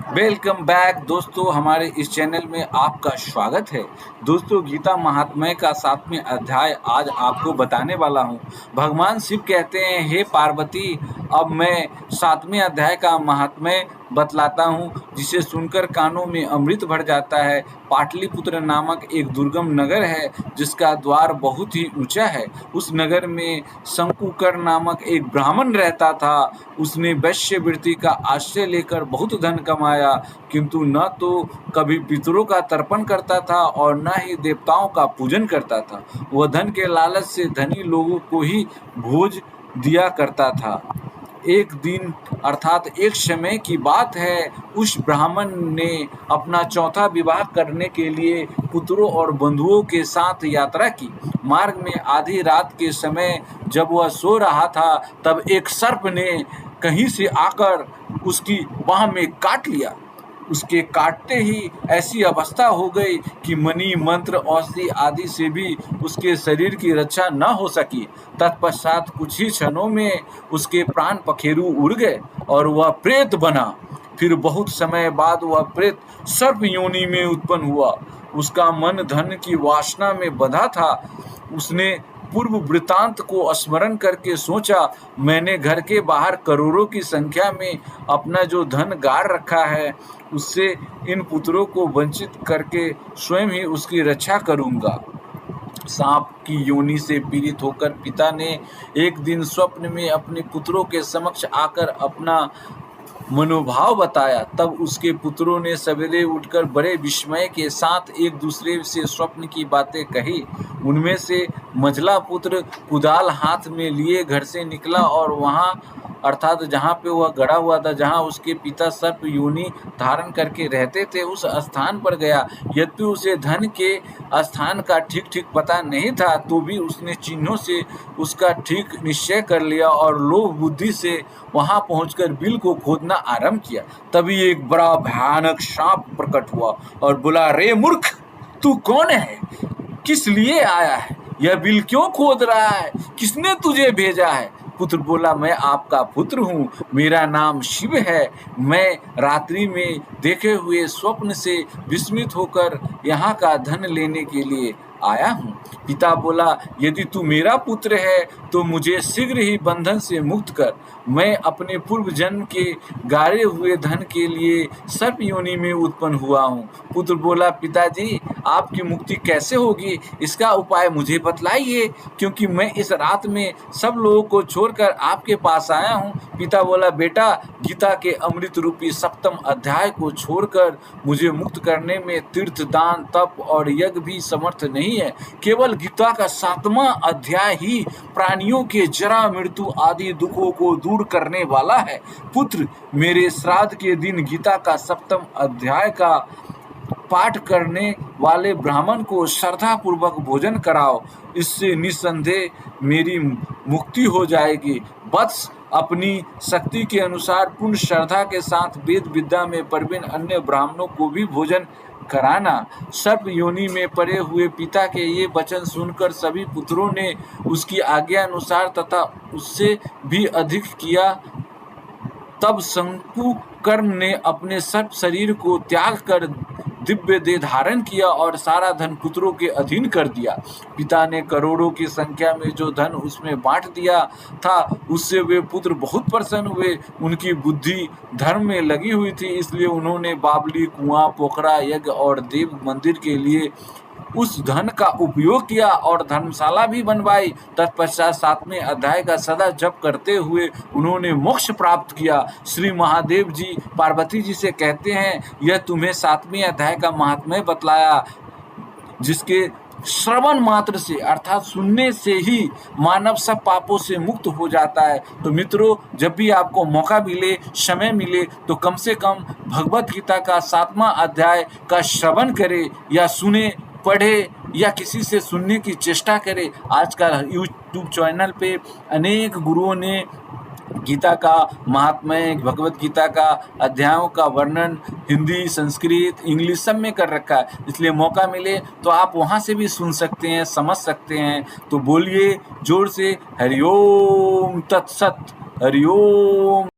Welcome back दोस्तों, हमारे इस चैनल में आपका स्वागत है। दोस्तों, गीता महात्म्य का 7वें अध्याय आज आपको बताने वाला हूँ। भगवान शिव कहते हैं, हे पार्वती, अब मैं 7वें अध्याय का महात्म्य बतलाता हूँ, जिसे सुनकर कानों में अमृत भर जाता है। पाटलिपुत्र नामक एक दुर्गम नगर है, जिसका द्वार बहुत ही ऊंचा है। उस नगर में शंकुकर नामक एक ब्राह्मण रहता था। उसने वैश्यवृत्ति का आश्रय लेकर बहुत धन कमाया, किंतु न तो कभी पितरों का तर्पण करता था और न ही देवताओं का पूजन करता था। वह धन के लालच से धनी लोगों को ही भोज दिया करता था। एक दिन अर्थात एक समय की बात है, उस ब्राह्मण ने अपना चौथा विवाह करने के लिए पुत्रों और बंधुओं के साथ यात्रा की। मार्ग में आधी रात के समय जब वह सो रहा था, तब एक सर्प ने कहीं से आकर उसकी बाह में काट लिया। उसके काटते ही ऐसी अवस्था हो गई कि मणि, मंत्र, औषधि आदि से भी उसके शरीर की रक्षा न हो सकी। तत्पश्चात कुछ ही क्षणों में उसके प्राण पखेरु उड़ गए और वह प्रेत बना। फिर बहुत समय बाद वह प्रेत सर्प योनि में उत्पन्न हुआ। उसका मन धन की वासना में बंधा था। उसने पूर्व वृत्तांत को स्मरण करके सोचा, मैंने घर के बाहर करोड़ों की संख्या में अपना जो धन गाड़ रखा है, उससे इन पुत्रों को वंचित करके स्वयं ही उसकी रक्षा करूंगा। सांप की योनि से पीड़ित होकर पिता ने एक दिन स्वप्न में अपने पुत्रों के समक्ष आकर अपना मनोभाव बताया। तब उसके पुत्रों ने सवेरे उठकर बड़े विस्मय के साथ एक दूसरे से स्वप्न की बातें कही। उनमें से मझला पुत्र कुदाल हाथ में लिए घर से निकला और वहां अर्थात जहाँ पे वह गड़ा हुआ था, जहाँ उसके पिता सर्प योनि धारण करके रहते थे, उस स्थान पर गया। यद्यपि उसे धन के स्थान का ठीक ठीक पता नहीं था, तो भी उसने चिन्हों से उसका ठीक निश्चय कर लिया और लोभ बुद्धि से वहां पहुंचकर बिल को खोदना आरंभ किया। तभी एक बड़ा भयानक सांप प्रकट हुआ और बोला, रे मूर्ख, तू कौन है? किस लिए आया है? यह बिल क्यों खोद रहा है? किसने तुझे भेजा है? पुत्र बोला, मैं आपका पुत्र हूँ, मेरा नाम शिव है। मैं रात्रि में देखे हुए स्वप्न से विस्मित होकर यहाँ का धन लेने के लिए आया हूँ। पिता बोला, यदि तू मेरा पुत्र है तो मुझे शीघ्र ही बंधन से मुक्त कर। मैं अपने पूर्व जन्म के गाड़े हुए धन के लिए सर्प योनि में उत्पन्न हुआ हूँ। पुत्र बोला, पिताजी, आपकी मुक्ति कैसे होगी, इसका उपाय मुझे बतलाइए, क्योंकि मैं इस रात में सब लोगों को छोड़कर आपके पास आया हूँ। पिता बोला, बेटा, गीता के अमृत रूपी 7वें अध्याय को छोड़कर मुझे मुक्त करने में तीर्थ, दान, तप और यज्ञ भी समर्थ नहीं है। केवल गीता का 7वां अध्याय ही प्राणियों के जरा, मृत्यु आदि दुखों को दूर करने वाला है। पुत्र, मेरे श्राद्ध के दिन गीता का 7वां अध्याय का पाठ करने वाले ब्राह्मण को श्रद्धा पूर्वक भोजन कराओ। इससे निस्संदेह मेरी मुक्ति हो जाएगी। वत्स, अपनी शक्ति के अनुसार पूर्ण श्रद्धा के साथ वेद विद्या में प्रवीण अन्य ब्राह्मणों को भी भोजन कराना। सर्प योनि में पड़े हुए पिता के ये वचन सुनकर सभी पुत्रों ने उसकी आज्ञा अनुसार तथा उससे भी अधिक किया। तब शंकुकर्ण ने अपने सर्प शरीर को त्याग कर दिव्य देह धारण किया और सारा धन पुत्रों के अधीन कर दिया। पिता ने करोड़ों की संख्या में जो धन उसमें बांट दिया था, उससे वे पुत्र बहुत प्रसन्न हुए। उनकी बुद्धि धर्म में लगी हुई थी, इसलिए उन्होंने बावली, कुआं, पोखरा, यज्ञ और देव मंदिर के लिए उस धन का उपयोग किया और धर्मशाला भी बनवाई। तत्पश्चात 7वें अध्याय का सदा जप करते हुए उन्होंने मोक्ष प्राप्त किया। श्री महादेव जी पार्वती जी से कहते हैं, यह तुम्हें 7वें अध्याय का महात्म्य बतलाया, जिसके श्रवण मात्र से अर्थात सुनने से ही मानव सब पापों से मुक्त हो जाता है। तो मित्रों, जब भी आपको मौका मिले, समय मिले, तो कम से कम भगवत गीता का 7वां अध्याय का श्रवण करें या सुने, पढ़े या किसी से सुनने की चेष्टा करें। आजकल यूट्यूब चैनल पे अनेक गुरुओं ने गीता का महात्म्य, भगवत गीता का अध्यायों का वर्णन हिंदी, संस्कृत, इंग्लिश सब में कर रखा है। इसलिए मौका मिले तो आप वहाँ से भी सुन सकते हैं, समझ सकते हैं। तो बोलिए जोर से, हरिओम तत्सत, हरिओम।